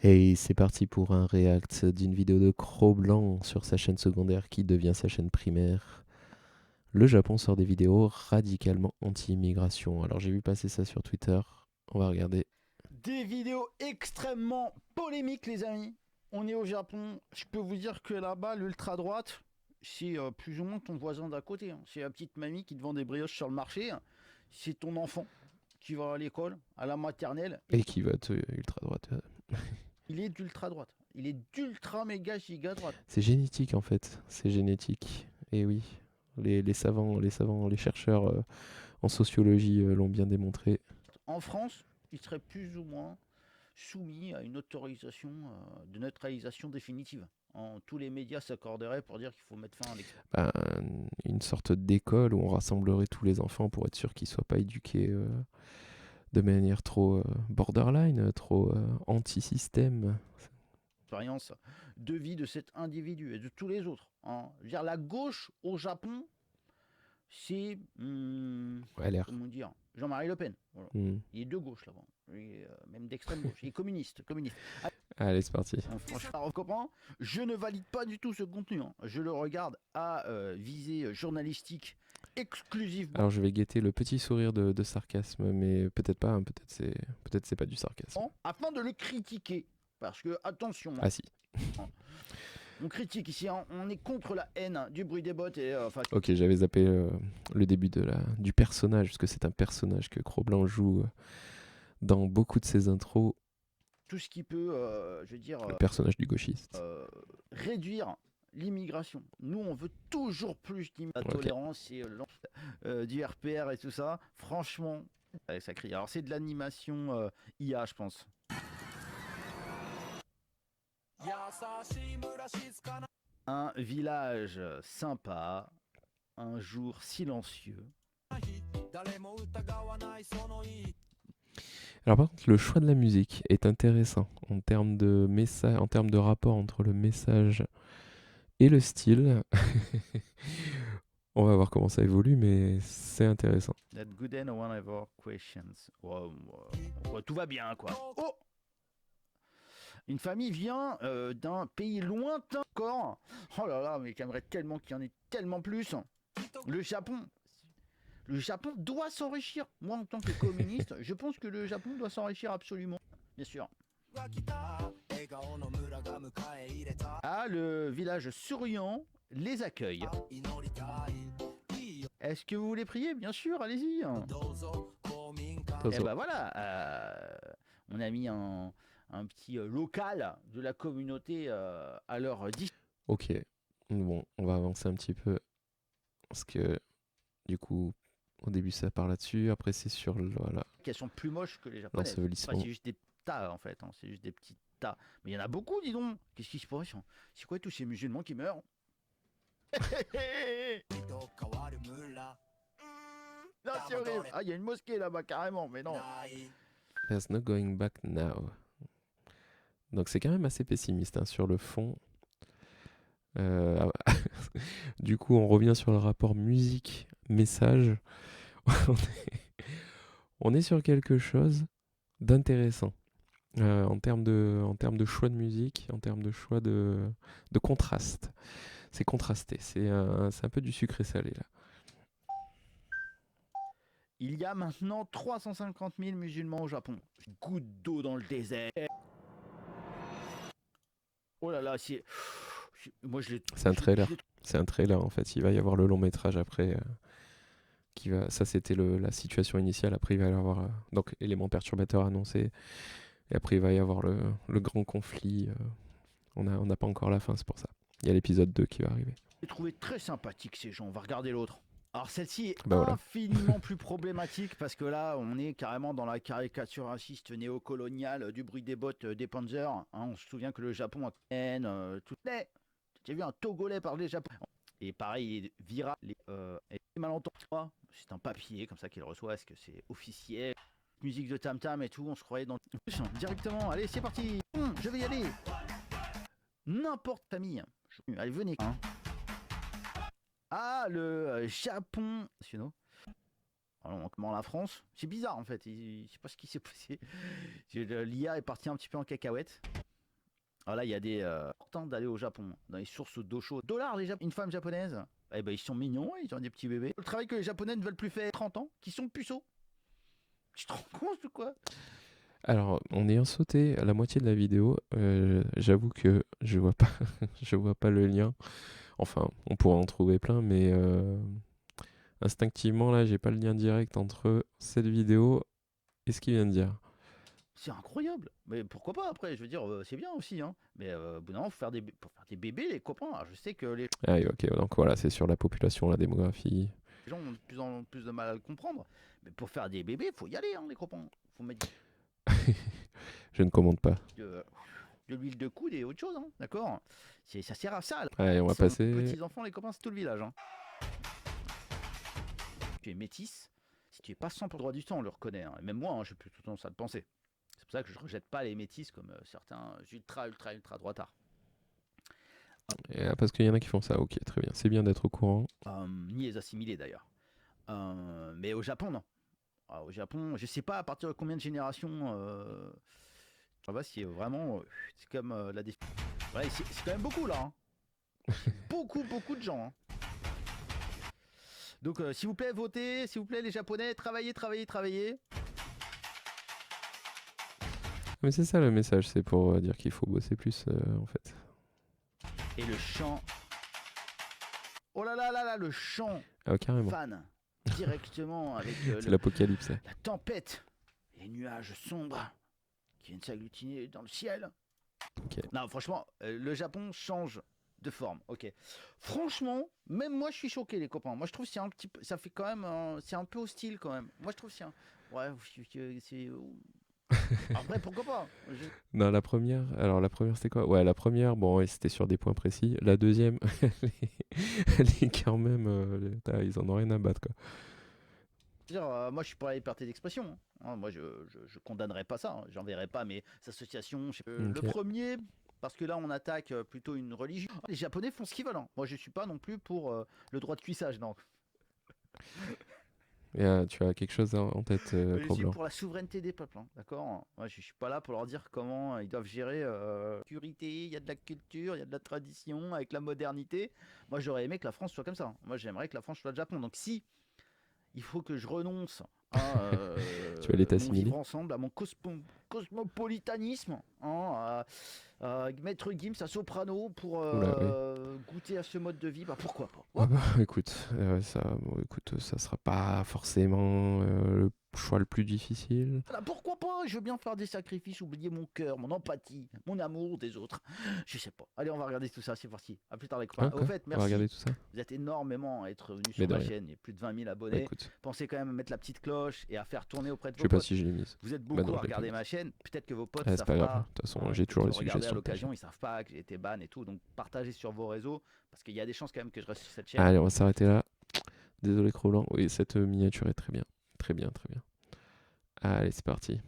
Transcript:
Et c'est parti pour un react d'une vidéo de Cro-Blanc sur sa chaîne secondaire qui devient sa chaîne primaire. Le Japon sort des vidéos radicalement anti-immigration. Alors j'ai vu passer ça sur Twitter. On va regarder. Des vidéos extrêmement polémiques, les amis. On est au Japon. Je peux vous dire que là-bas, l'ultra-droite, c'est plus ou moins ton voisin d'à côté. C'est la petite mamie qui te vend des brioches sur le marché. C'est ton enfant qui va à l'école, à la maternelle. Et qui vote ultra droite. Il est d'ultra-droite. Il est d'ultra méga giga droite. C'est génétique en fait. C'est génétique. Et oui, les savants, les chercheurs en sociologie l'ont bien démontré. En France, il serait plus ou moins soumis à une autorisation de neutralisation définitive. Tous les médias s'accorderaient pour dire qu'il faut mettre fin à l'expérience. Une sorte d'école où on rassemblerait tous les enfants pour être sûr qu'ils soient pas éduqués de manière trop borderline, trop anti-système. De vie de cet individu et de tous les autres. Je veux dire, la gauche au Japon, c'est comment dire, Jean-Marie Le Pen. Voilà. Il est de gauche là-bas, même d'extrême gauche. Il est communiste. Allez, c'est parti. Franchement, je ne valide pas du tout ce contenu. Je le regarde à visée journalistique exclusivement. Alors je vais guetter le petit sourire de sarcasme, mais peut-être pas. Peut-être c'est pas du sarcasme. Afin de le critiquer, parce que attention. Ah si. On critique ici, on est contre la haine du bruit des bottes et Ok, j'avais zappé le début du personnage, parce que c'est un personnage que Cro-Blanc joue dans beaucoup de ses intros. Tout ce qui peut, je veux dire, le personnage du gauchiste. réduire l'immigration. Nous, on veut toujours plus d'immigration. La tolérance et du RPR et tout ça. Franchement, ça crie. Alors c'est de l'animation IA, je pense. Un village sympa, un jour silencieux. Alors par contre, le choix de la musique est intéressant en termes de message, en termes de rapport entre le message et le style. On va voir comment ça évolue, mais c'est intéressant. That good end one of our questions. Tout va bien, quoi. Oh, une famille vient d'un pays lointain encore. Oh là là, mais j'aimerais tellement qu'il y en ait tellement plus. Le Japon doit s'enrichir. Moi, en tant que communiste, je pense que le Japon doit s'enrichir absolument. Bien sûr. Ah, le village souriant les accueille. Est-ce que vous voulez prier? Bien sûr, allez-y. Et bah voilà, on a mis un petit local de la communauté à leur Ok, bon, on va avancer un petit peu. Parce que, du coup, au début ça part là-dessus, après c'est sur le... Voilà. Elles sont plus moches que les japonaises. L'ensevelissement. C'est juste des tas en fait, c'est juste des petits tas. Mais il y en a beaucoup, dis donc. Qu'est-ce qui se passe? C'est quoi tous ces musulmans qui meurent? Non, c'est horrible. Ah, il y a une mosquée là-bas carrément, mais non. There's no going back now. Donc c'est quand même assez pessimiste sur le fond. Du coup, on revient sur le rapport musique-message. On est sur quelque chose d'intéressant en termes de choix de musique, en termes de choix de contraste. C'est contrasté, c'est un peu du sucré salé là. Il y a maintenant 350 000 musulmans au Japon. Goutte d'eau dans le désert. Oh là là, c'est... Moi, je l'ai... C'est un trailer. C'est un trailer en fait. Il va y avoir le long métrage après. Ça c'était la situation initiale. Après il va y avoir donc élément perturbateur annoncé. Et après il va y avoir le grand conflit. On n'a pas encore la fin, c'est pour ça. Il y a l'épisode 2 qui va arriver. J'ai trouvé très sympathique ces gens. On va regarder l'autre. Alors celle-ci est voilà. infiniment plus problématique parce que là on est carrément dans la caricature raciste néocoloniale du bruit des bottes des Panzers. On se souvient que le Japon a haine, tout. J'ai vu un Togolais parler japonais. Et pareil, il est viral. Et malentendu. C'est un papier comme ça qu'il reçoit. Est-ce que c'est officiel? Musique de tam tam et tout. On se croyait dans directement. Allez, c'est parti. Je vais y aller. N'importe famille. Allez, venez. Ah, le Japon. Alors, comment la France? C'est bizarre en fait. Je sais pas ce qui s'est passé. L'IA est partie un petit peu en cacahuète. Alors là, il y a des importants d'aller au Japon, dans les sources d'eau chaude. Dollars, une femme japonaise. Eh ben, ils sont mignons, ils ont des petits bébés. Le travail que les Japonais ne veulent plus faire 30 ans, qui sont puceaux. Tu te rends compte ou quoi? Alors, en ayant sauté à la moitié de la vidéo, j'avoue que je vois pas, je vois pas le lien. Enfin, on pourrait en trouver plein, mais instinctivement, là, j'ai pas le lien direct entre cette vidéo et ce qu'il vient de dire. C'est incroyable. Mais pourquoi pas après? Je veux dire, c'est bien aussi. Hein. Mais au bout d'un moment, pour faire des bébés, les copains. Alors, je sais que les Ah oui, ok, donc voilà, c'est sur la population, la démographie. gens ont de plus en plus de mal à le comprendre. Mais pour faire des bébés, faut y aller, hein, les copains. Faut mettre Je ne commande pas. de, de l'huile de coude et autre chose. Hein, d'accord? Ça sert à ça. Là. Allez, on va Si on a passer. petits enfants, les copains, c'est tout le village. Hein. Tu es métisse. Si tu es pas 100 pour le droit du temps, on le reconnaît. Hein. Et même moi, hein, j'ai plus tout le temps ça de penser. C'est pour ça que je rejette pas les métisses comme certains ultra droitards. Parce qu'il y en a qui font ça, ok, très bien. C'est bien d'être au courant. Ni les assimiler d'ailleurs. Mais au Japon, non. Au Japon, je sais pas à partir de combien de générations. Je sais pas si vraiment. C'est comme la ouais, c'est quand même beaucoup là. Hein. Beaucoup de gens. Hein. Donc, s'il vous plaît, votez. S'il vous plaît, les Japonais, travaillez. Mais c'est ça le message, c'est pour dire qu'il faut bosser plus, en fait. Et le chant. Oh là, le chant. Ah, carrément. Fan. Directement avec C'est l'apocalypse. la tempête. Et les nuages sombres qui viennent s'agglutiner dans le ciel. Ok. Non, franchement, le Japon change de forme. Ok. Franchement, même moi, je suis choqué, les copains. Moi, je trouve que c'est un petit peu, ça fait quand même, c'est un peu hostile quand même. Moi, je trouve que c'est ouais, c'est. Après, pourquoi pas? Non, la première c'était quoi? Ouais, la première, bon, ouais, c'était sur des points précis. La deuxième, elle est quand même, ils en ont rien à battre, quoi. Moi, je suis pour la liberté d'expression. Hein. Moi, je condamnerais pas ça. Hein. J'enverrai pas mes associations. Le Ok. premier, parce que là, on attaque plutôt une religion. Les Japonais font ce qu'ils veulent. Hein. Moi, je suis pas non plus pour le droit de cuissage. Non. Et tu as quelque chose en tête, Je suis Cro-Blanc? pour la souveraineté des peuples. Hein. D'accord. Moi, je suis pas là pour leur dire comment ils doivent gérer la sécurité. Il y a de la culture, il y a de la tradition avec la modernité. Moi, j'aurais aimé que la France soit comme ça. Moi, j'aimerais que la France soit le Japon. Donc, si il faut que je renonce à Tu vas aller mon t'assimiler? vivre ensemble, à mon cosmopolitanisme, hein, à mettre Gims à soprano pour Oula, oui. goûter à ce mode de vie, bah pourquoi pas. Ah bah, écoute, ça sera pas forcément le choix le plus difficile. Voilà, pourquoi pas. Je veux bien faire des sacrifices, oublier mon cœur, mon empathie, mon amour des autres. Je sais pas. Allez, on va regarder tout ça, c'est parti. À plus tard les copains. Hein, Au quoi? fait, On va regarder merci. tout ça? Vous êtes énormément à être venus Mais sur de ma rien. chaîne, il y a plus de 20 000 Bah abonnés. écoute, Pensez quand même à mettre la petite cloche et à faire tourner auprès de je vos sais pas potes. si je l'ai mise. Vous êtes Bah beaucoup non, à je l'ai pas regarder mise. ma chaîne. Peut-être que vos potes Ah, c'est savent pas grave. pas. De toute façon, Hein, j'ai peut-être toujours qu'ils les l'ont regardé à suggestions de ta l'occasion, chaîne. ils savent pas que j'ai été ban et tout. Donc partagez sur vos réseaux parce qu'il y a des chances quand même que je reste sur cette chaîne. Allez, on va s'arrêter là. Désolé, Cro-Blanc. Oui, cette miniature est très bien. Très bien, très bien. Allez, c'est parti.